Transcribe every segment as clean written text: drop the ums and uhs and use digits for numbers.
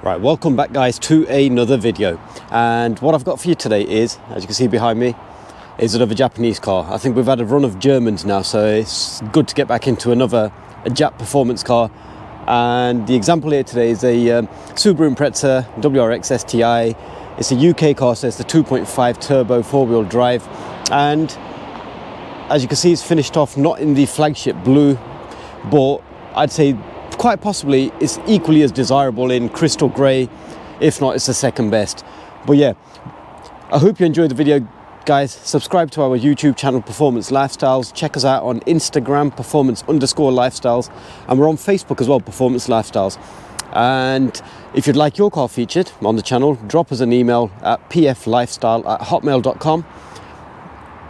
Right, welcome back guys to another video, and what I've got for you today is, as you can see behind me, is another Japanese car. I think we've had a run of Germans now, so it's good to get back into a Jap performance car. And the example here today is a Subaru Impreza WRX STI. It's a UK car, so it's the 2.5 turbo four-wheel drive, and as you can see, it's finished off not in the flagship blue, but I'd say quite possibly it's equally as desirable in crystal grey. If not, it's the second best. But yeah, I hope you enjoyed the video guys. Subscribe to our YouTube channel, Performance Lifestyles. Check us out on Instagram, performance_lifestyles, and we're on Facebook as well, Performance Lifestyles. And if you'd like your car featured on the channel, drop us an email at pflifestyle@hotmail.com.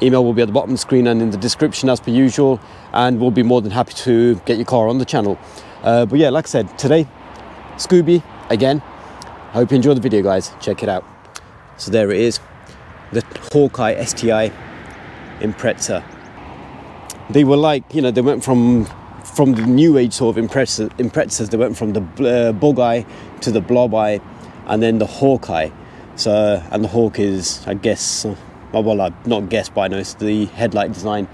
Email will be at the bottom of the screen and in the description as per usual, and we'll be more than happy to get your car on the channel. But yeah, like I said, today, Scooby again. I hope you enjoy the video guys, check it out. So there it is, the Hawkeye STI Impreza. They were like, you know, they went from the new age sort of Imprezas, they went from the bug eye to the blob eye, and then the Hawkeye. So, and the Hawk is, I guess, well, I've not guessed, but I know it's the headlight design.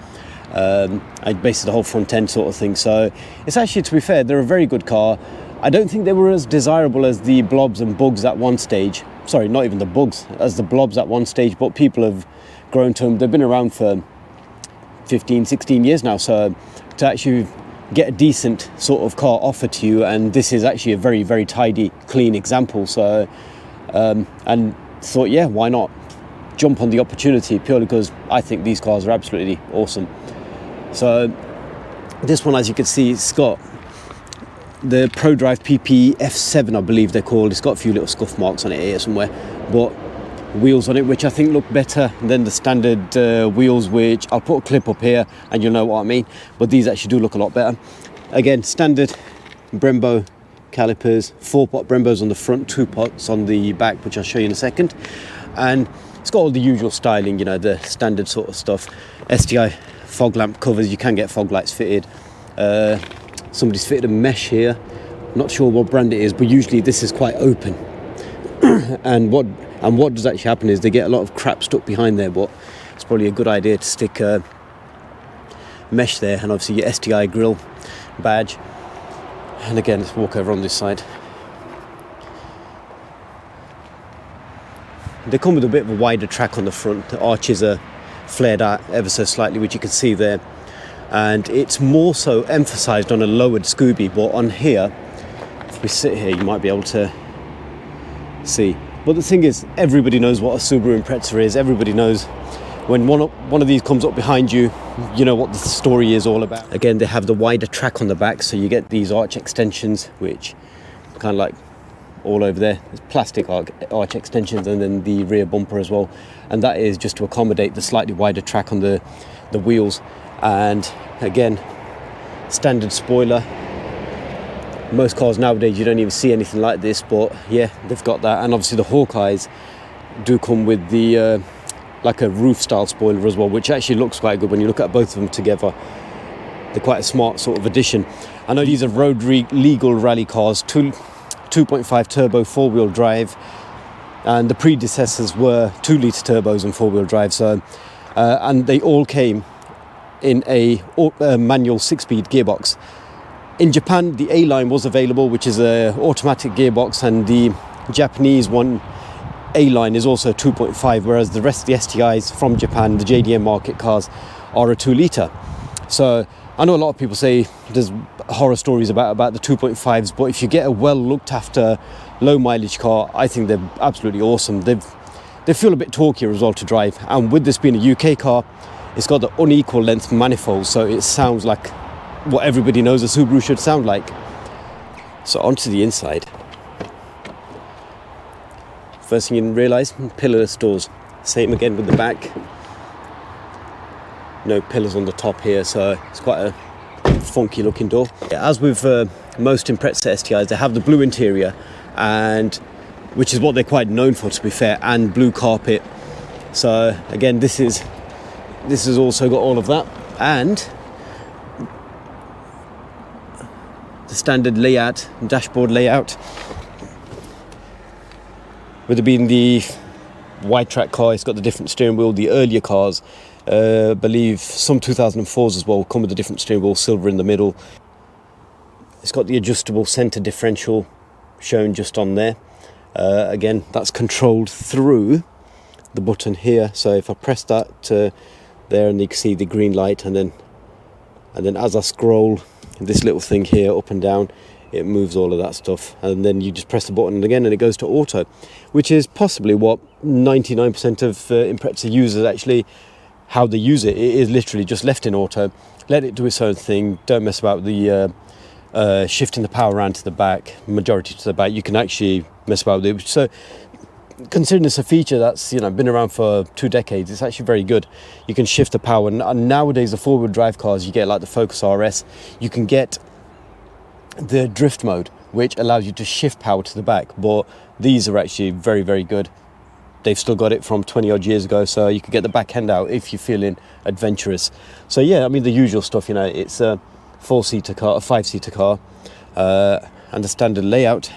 I based the whole front end sort of thing. So it's actually, to be fair, they're a very good car. I don't think they were as desirable as the blobs and bugs at one stage. Sorry, not even the bugs, as the blobs at one stage, but people have grown to them. They've been around for 15, 16 years now. So to actually get a decent sort of car offered to you, and this is actually a very, very tidy, clean example. So, and thought, yeah, why not jump on the opportunity, purely because I think these cars are absolutely awesome. So this one, as you can see, it's got the ProDrive PP F7, I believe they're called. It's got a few little scuff marks on it here somewhere, but wheels on it which I think look better than the standard wheels, which I'll put a clip up here and you'll know what I mean. But these actually do look a lot better. Again, standard Brembo calipers, 4-pot Brembos on the front, 2 pots on the back, which I'll show you in a second. And it's got all the usual styling, you know, the standard sort of stuff. STI fog lamp covers, you can get fog lights fitted. Somebody's fitted a mesh here, not sure what brand it is, but usually this is quite open. and what does actually happen is they get a lot of crap stuck behind there, but it's probably a good idea to stick a mesh there, and obviously your STI grill badge. And again, let's walk over on this side. They come with a bit of a wider track on the front. The arches are flared out ever so slightly, which you can see there. And it's more so emphasised on a lowered Scooby, but on here, if we sit here, you might be able to see. But the thing is, everybody knows what a Subaru Impreza is. Everybody knows when one of these comes up behind you, you know what the story is all about. Again, they have the wider track on the back, so you get these arch extensions, which kind of like all over there. There's plastic arch extensions, and then the rear bumper as well, and that is just to accommodate the slightly wider track on the wheels. And again, standard spoiler. Most cars nowadays you don't even see anything like this, but yeah, they've got that. And obviously the Hawkeyes do come with the like a roof style spoiler as well, which actually looks quite good when you look at both of them together. They're quite a smart sort of addition. I know these are road legal rally cars, 2.5 turbo four-wheel drive, and the predecessors were 2-litre turbos and four-wheel drive. So and they all came in a manual 6-speed gearbox. In Japan, the A-line was available, which is an automatic gearbox, and the Japanese one, A-line, is also 2.5, whereas the rest of the STIs from Japan, the JDM market cars, are a 2-litre. So I know a lot of people say there's horror stories about the 2.5s, but if you get a well looked after low mileage car, I think they're absolutely awesome. They feel a bit torquier as well to drive, and with this being a UK car, it's got the unequal length manifold, so it sounds like what everybody knows a Subaru should sound like. So onto the inside. First thing you realise, pillarless doors. Same again with the back. No pillars on the top here, so it's quite a funky looking door. As with most Impreza STIs, they have the blue interior, and which is what they're quite known for, to be fair, and blue carpet. So again, this has also got all of that, and the standard layout, dashboard layout. with it being the wide track car, it's got the different steering wheel. The earlier cars, I believe some 2004s as well, come with a different steering wheel, silver in the middle. It's got the adjustable centre differential shown just on there. Again, that's controlled through the button here. So if I press that there, and you can see the green light, and then as I scroll this little thing here up and down, it moves all of that stuff, and then you just press the button again and it goes to auto, which is possibly what 99% of Impreza users actually, how they use it. It is literally just left in auto, let it do its own thing, don't mess about the shifting the power around to the back, majority to the back. You can actually mess about with it. So considering it's a feature that's been around for 2 decades, it's actually very good. You can shift the power, and nowadays the four-wheel drive cars, you get like the Focus RS, you can get the drift mode, which allows you to shift power to the back, but these are actually very, very good. They've still got it from 20 odd years ago, so you can get the back end out if you're feeling adventurous. So yeah, I mean, the usual stuff, it's a 4-seater car, a 5-seater car, and the standard layout.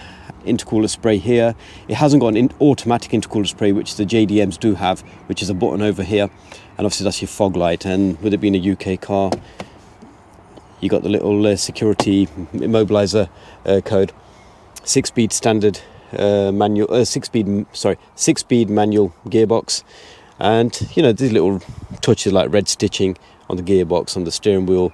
Intercooler spray here. It hasn't got an automatic intercooler spray, which the JDMs do have, which is a button over here, and obviously that's your fog light. And with it being a UK car, you got the little security immobilizer code, 6-speed standard manual, 6-speed manual gearbox, and these little touches like red stitching on the gearbox, on the steering wheel,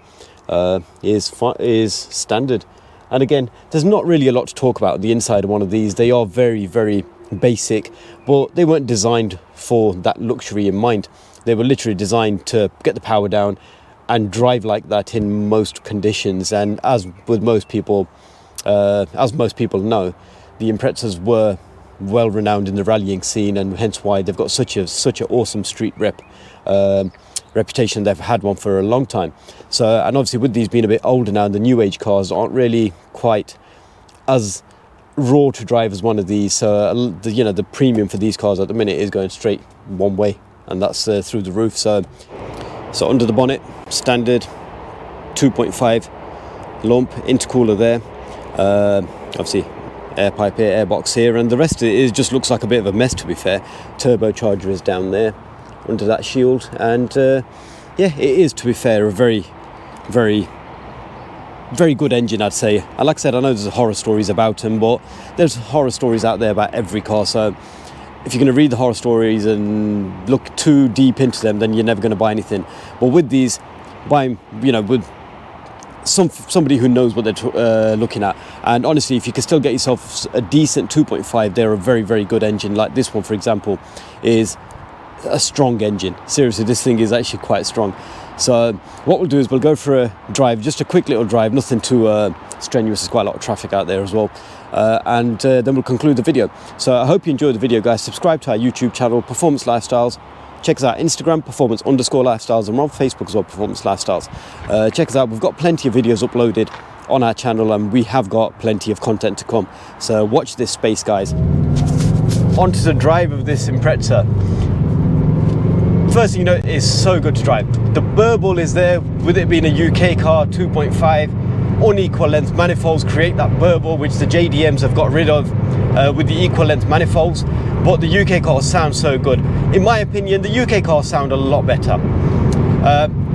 is standard. And again, there's not really a lot to talk about the inside of one of these. They are very, very basic, but they weren't designed for that luxury in mind. They were literally designed to get the power down and drive like that in most conditions. And as most people know, the Imprezas were well renowned in the rallying scene, and hence why they've got such an awesome street reputation. They've had one for a long time. So, and obviously with these being a bit older now, the new age cars aren't really quite as raw to drive as one of these. So the premium for these cars at the minute is going straight one way, and that's through the roof. So under the bonnet, standard 2.5 lump intercooler there, obviously air pipe here, air box here, and the rest of it just looks like a bit of a mess, to be fair. Turbocharger is down there under that shield, and yeah, it is, to be fair, a very, very, very good engine, I'd say. And like I said, I know there's horror stories about them, but there's horror stories out there about every car. So if you're going to read the horror stories and look too deep into them, then you're never going to buy anything. But with these, buy with somebody who knows what they're looking at. And honestly, if you can still get yourself a decent 2.5, they're a very, very good engine. Like this one, for example, is a strong engine. Seriously, this thing is actually quite strong. So what we'll do is we'll go for a drive, just a quick little drive, nothing too strenuous. There's quite a lot of traffic out there as well, and then we'll conclude the video. So I hope you enjoyed the video, guys. Subscribe to our YouTube channel, Performance Lifestyles. Check us out Instagram, performance_lifestyles, and we're on Facebook as well, Performance Lifestyles. Check us out. We've got plenty of videos uploaded on our channel, and we have got plenty of content to come. So watch this space, guys. Onto the drive of this Impreza. First thing it's so good to drive. The burble is there, with it being a UK car, 2.5, unequal length manifolds create that burble, which the JDMs have got rid of with the equal length manifolds. But the UK cars sound so good. In my opinion, the UK cars sound a lot better.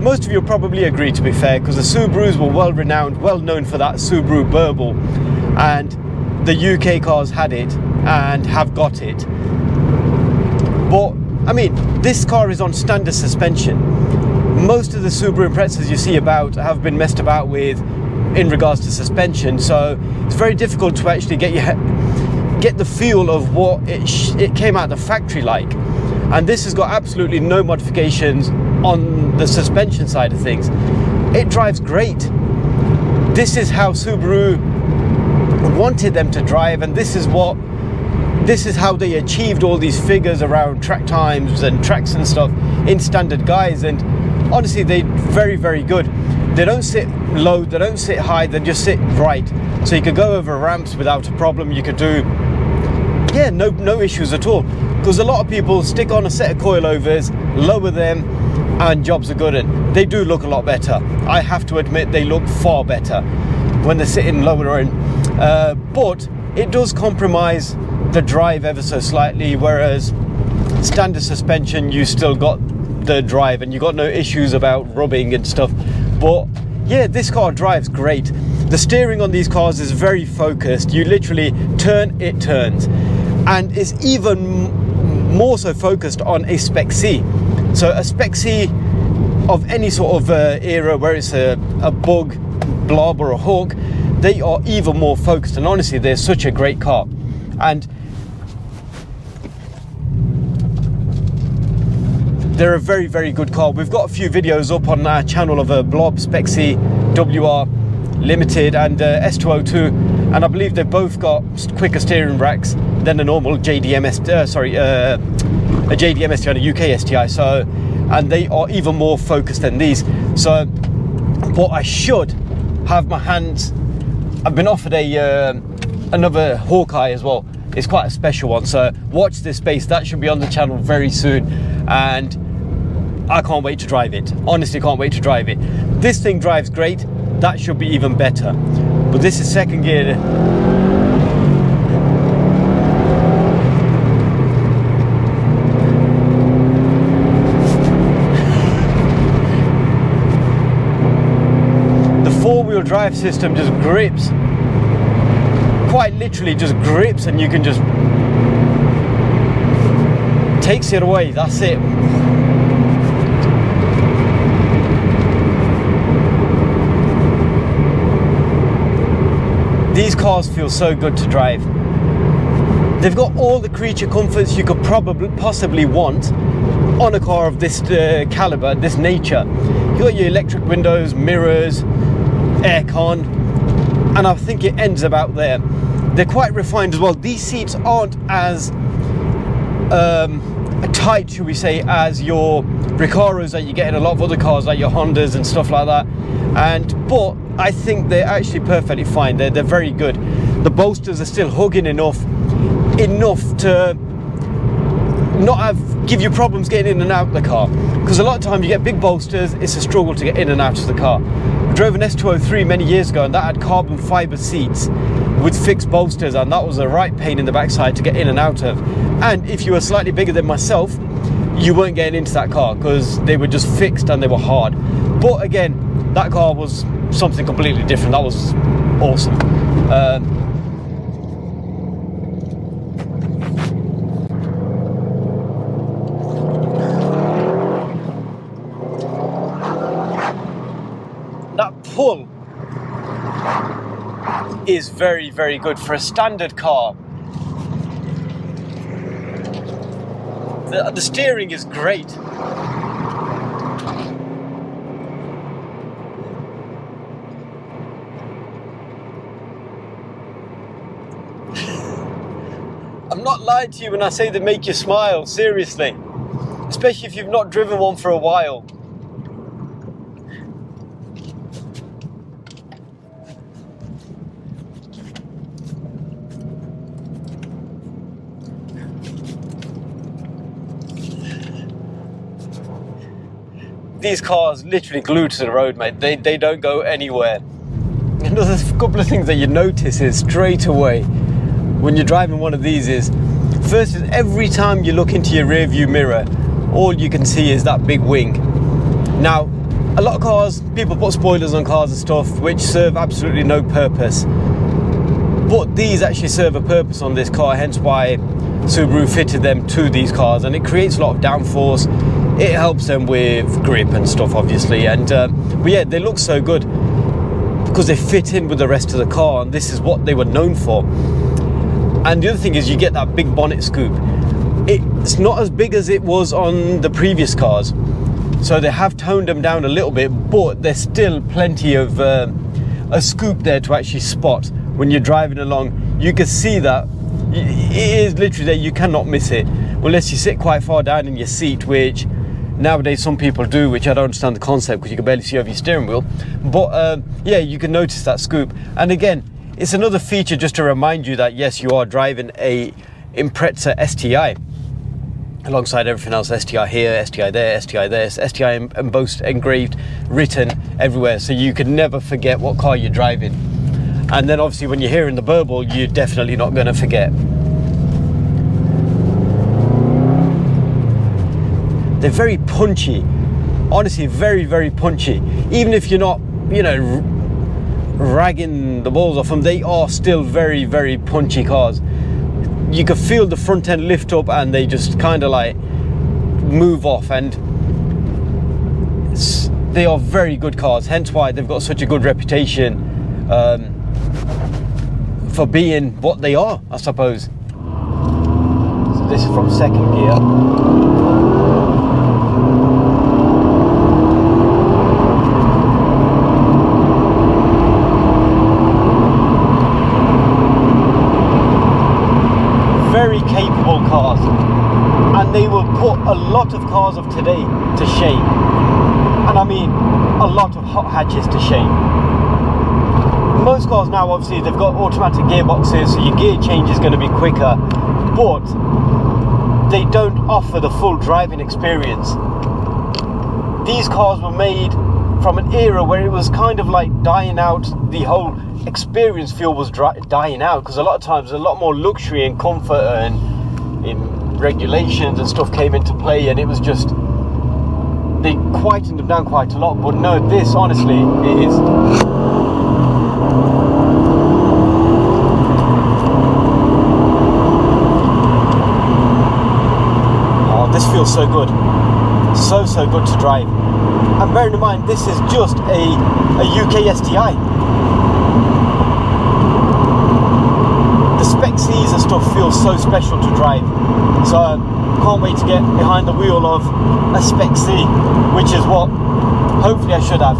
Most of you probably agree, to be fair, because the Subarus were well renowned, well known for that Subaru burble, and the UK cars had it and have got it. But I mean, this car is on standard suspension. Most of the Subaru Imprezas you see about have been messed about with in regards to suspension, so it's very difficult to actually get the feel of what it came out the factory like. And this has got absolutely no modifications on the suspension side of things. It drives great. This is how Subaru wanted them to drive, and this is how they achieved all these figures around track times and tracks and stuff in standard guise. And honestly, they're very, very good. They don't sit low, they don't sit high, they just sit right. So you could go over ramps without a problem. You could do, yeah, no issues at all. Because a lot of people stick on a set of coilovers, lower them, and jobs are good. And they do look a lot better. I have to admit, they look far better when they're sitting lower in. But it does compromise the drive ever so slightly, whereas standard suspension, you still got the drive and you got no issues about rubbing and stuff. But yeah, this car drives great. The steering on these cars is very focused. You literally turn, it turns, and it's even more so focused on a Spec C. So a Spec C of any sort of era, where it's a bug, blob or a hawk, they are even more focused, and honestly they're such a great car. And they're a very, very good car. We've got a few videos up on our channel of a blob, Spec C, WR Limited and S202, and I believe they've both got quicker steering racks than a normal JDM a JDM STI and a UK STI. So, and they are even more focused than these. So, but I should have my hands. I've been offered another Hawkeye as well. It's quite a special one. So watch this space. That should be on the channel very soon, and I can't wait to drive it. Honestly, can't wait to drive it. This thing drives great. That should be even better. But this is second gear. The four-wheel drive system just grips. Quite literally just grips, and you can just takes it away. That's it. These cars feel so good to drive. They've got all the creature comforts you could possibly want on a car of this caliber, this nature. You got your electric windows, mirrors, aircon, and I think it ends about there. They're quite refined as well. These seats aren't as tight, should we say, as your Recaros that you get in a lot of other cars, like your Hondas and stuff like that. But I think they're actually perfectly fine. They're very good. The bolsters are still hugging enough to not give you problems getting in and out of the car. Because a lot of times you get big bolsters, it's a struggle to get in and out of the car. I drove an S203 many years ago, and that had carbon fiber seats with fixed bolsters, and that was a right pain in the backside to get in and out of. And if you were slightly bigger than myself, you weren't getting into that car because they were just fixed and they were hard. But again, that car was something completely different. That was awesome. That pull is very, very good for a standard car. The steering is great. I'm not lying to you when I say they make you smile, seriously. Especially if you've not driven one for a while. These cars literally glued to the road, mate. They don't go anywhere. Another couple of things that you notice is straight away when you're driving one of these is, first is every time you look into your rear view mirror, all you can see is that big wing. Now, a lot of cars, people put spoilers on cars and stuff, which serve absolutely no purpose. But these actually serve a purpose on this car, hence why Subaru fitted them to these cars, and it creates a lot of downforce. It helps them with grip and stuff, obviously, and but yeah, they look so good because they fit in with the rest of the car, and this is what they were known for. And the other thing is you get that big bonnet scoop. It's not as big as it was on the previous cars, so they have toned them down a little bit, but there's still plenty of a scoop there to actually spot when you're driving along. You can see that it is literally there. You cannot miss it unless you sit quite far down in your seat, which nowadays some people do, which I don't understand the concept because you can barely see over your steering wheel. But yeah, you can notice that scoop. And again, it's another feature just to remind you that yes, you are driving a Impreza STI alongside everything else. STI here, STI there, STI there, STI embossed, engraved, written everywhere, so you can never forget what car you're driving. And then obviously when you're hearing the burble, you're definitely not going to forget. they're very punchy. Honestly, very, very punchy. Even if you're not, you know, ragging the balls off them, they are still very, very punchy cars. You can feel the front end lift up and they just kind of like move off, and they are very good cars, hence why they've got such a good reputation for being what they are, I suppose. So this is from second gear. Very capable cars, and they will put a lot of cars of today to shame, and I mean a lot of hot hatches to shame. Most cars now, obviously, they've got automatic gearboxes, so your gear change is going to be quicker, but they don't offer the full driving experience. These cars were made from an era where it was kind of like dying out. The whole experience feel was dying out, because a lot of times a lot more luxury and comfort and in regulations and stuff came into play, and it was just, they quietened them down quite a lot. But no, this honestly, it is this feels so good, so good to drive. And bearing in mind, this is just a UK STI. The Spec Cs and stuff feel so special to drive, so can't wait to get behind the wheel of a Spec C, which is what hopefully I should have.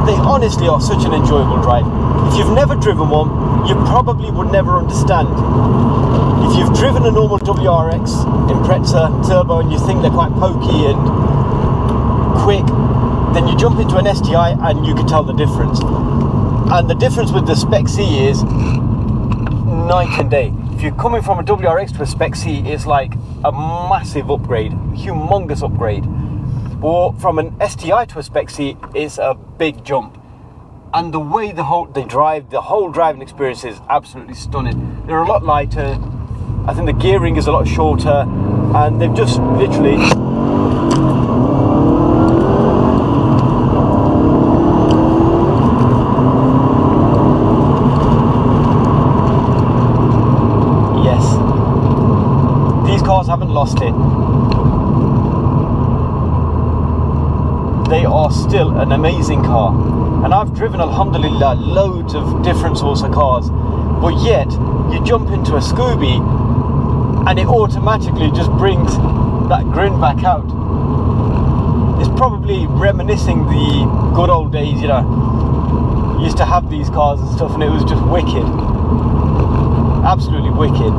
They honestly are such an enjoyable drive. If you've never driven one, you probably would never understand. If you've driven a normal WRX Impreza turbo and you think they're quite pokey and quick, then you jump into an STI and you can tell the difference. And the difference with the Spec C is night and day. If you're coming from a WRX to a Spec C, it's like a massive upgrade, humongous upgrade. Or from an STI to a Spec C, it's a big jump. And the way they drive, the whole driving experience is absolutely stunning. They're a lot lighter. I think the gearing is a lot shorter, and they've just literally haven't lost it. They are still an amazing car, and I've driven, alhamdulillah, loads of different sorts of cars, but yet you jump into a Scooby and it automatically just brings that grin back out. It's probably reminiscing the good old days, you know, you used to have these cars and stuff, and it was just wicked, absolutely wicked.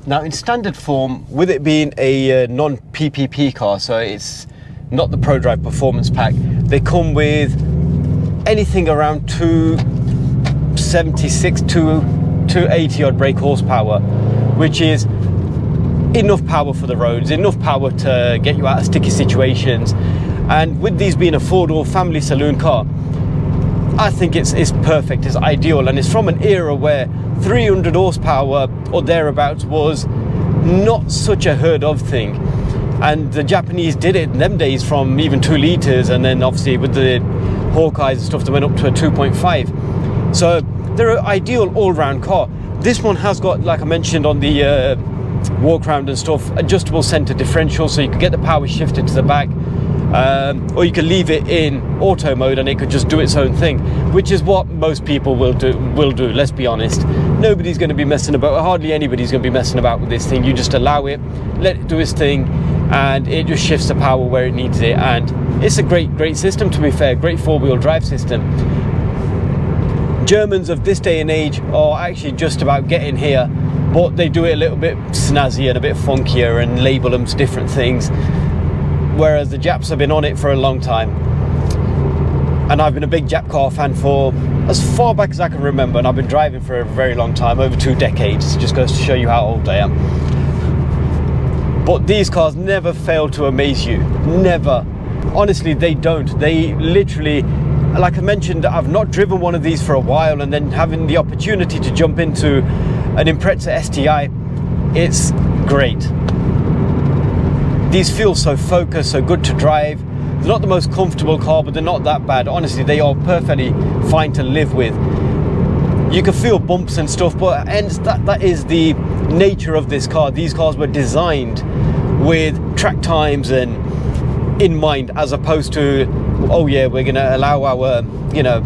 Now, in standard form, with it being a non-PPP car, so it's not the ProDrive Performance Pack, they come with anything around 276 to 280 odd brake horsepower, which is enough power for the roads, enough power to get you out of sticky situations. And with these being a four-door family saloon car, I think it's perfect, it's ideal, and it's from an era where 300 horsepower or thereabouts was not such a heard of thing, and the Japanese did it in them days from even 2 litres, and then obviously with the Hawkeyes and stuff they went up to a 2.5. so they're an ideal all-round car. This one has got, like I mentioned on the walk around and stuff, adjustable centre differential, so you can get the power shifted to the back, or you can leave it in auto mode and it could just do its own thing, which is what most people will do, let's be honest. Nobody's going to be messing about, hardly anybody's going to be messing about with this thing. You just allow it, let it do its thing, and it just shifts the power where it needs it. And it's a great system, to be fair, great four-wheel drive system. Germans of this day and age are actually just about getting here, but they do it a little bit snazzy and a bit funkier and label them to different things, whereas the Japs have been on it for a long time. And I've been a big Jap car fan for as far back as I can remember, and I've been driving for a very long time, over 2 decades. It just goes to show you how old I am. But these cars never fail to amaze you, never. Honestly, they don't. They literally, like I mentioned, I've not driven one of these for a while, and then having the opportunity to jump into an Impreza STI, it's great. These feel so focused, so good to drive. They're not the most comfortable car, but they're not that bad. Honestly, they are perfectly fine to live with. You can feel bumps and stuff, but that is the nature of this car. These cars were designed with track times and in mind, as opposed to, oh yeah, we're gonna allow our, you know,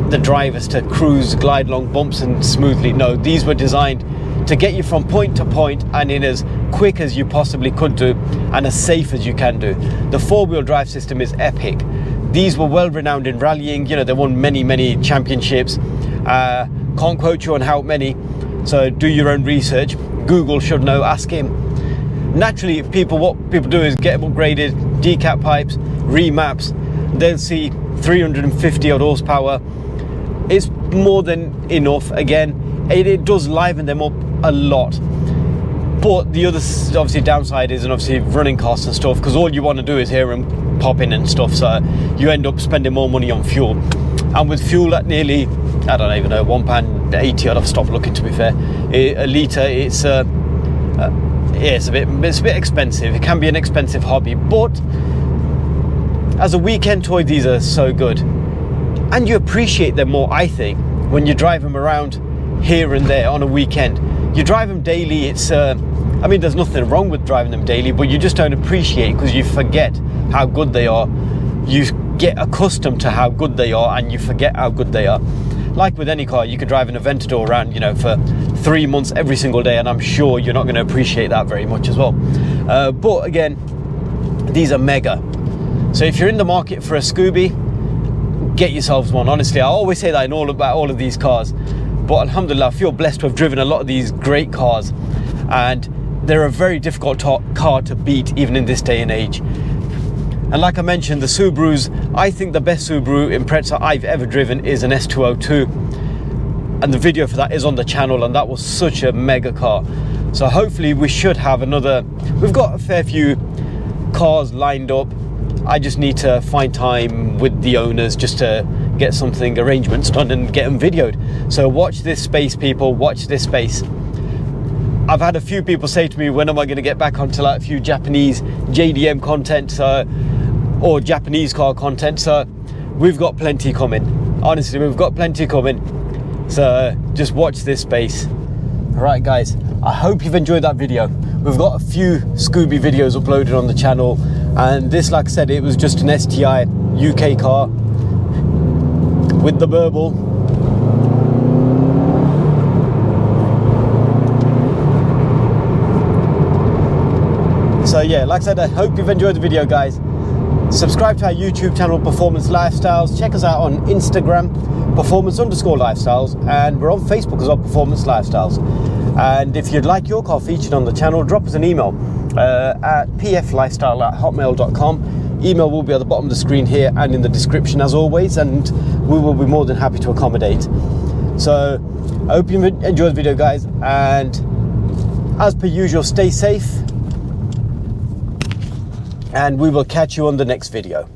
the drivers to cruise, glide along bumps and smoothly. No, these were designed to get you from point to point and in as quick as you possibly could do and as safe as you can do. The four-wheel drive system is epic. These were well renowned in rallying, you know, they won many championships. Can't quote you on how many, so do your own research. Google should know, ask him. Naturally, what people do is get them upgraded, decap pipes, remaps. They'll see 350 odd horsepower. It's more than enough. Again, it does liven them up a lot. But the other obviously downside is, and obviously running costs and stuff, because all you want to do is hear them pop in and stuff, so you end up spending more money on fuel. And with fuel at nearly, I don't even know, £1.80, I'd have stopped looking, to be fair, a litre, it's a bit expensive. It can be an expensive hobby, but as a weekend toy, these are so good. And you appreciate them more, I think, when you drive them around here and there on a weekend. You drive them daily, I mean, there's nothing wrong with driving them daily, but you just don't appreciate, because you forget how good they are. You get accustomed to how good they are and you forget how good they are. Like with any car, you could drive an Aventador around, you know, for 3 months every single day, and I'm sure you're not going to appreciate that very much as well. But again, these are mega. So if you're in the market for a Scooby, get yourselves one. Honestly, I always say that about all of these cars, but alhamdulillah, I feel blessed to have driven a lot of these great cars, and they're a very difficult car to beat even in this day and age. And like I mentioned, the Subarus, I think the best Subaru Impreza I've ever driven is an S202, and the video for that is on the channel, and that was such a mega car. So hopefully we should have another, we've got a fair few cars lined up. I just need to find time with the owners just to get something, arrangements done, and get them videoed. So watch this space, people, watch this space. I've had a few people say to me, when am I going to get back onto like a few Japanese JDM content, or Japanese car content? So we've got plenty coming. Honestly, we've got plenty coming. So just watch this space. Right guys, I hope you've enjoyed that video. We've got a few Scooby videos uploaded on the channel, and this, like I said, it was just an STI UK car with the burble. So yeah, like I said, I hope you've enjoyed the video, guys. Subscribe to our YouTube channel, Performance Lifestyles. Check us out on Instagram, Performance_Lifestyles, and we're on Facebook as well, Performance Lifestyles. And if you'd like your car featured on the channel, drop us an email at pflifestyle@hotmail.com. Email will be at the bottom of the screen here and in the description as always, and we will be more than happy to accommodate. So I hope you enjoyed the video, guys, and as per usual, stay safe, and we will catch you on the next video.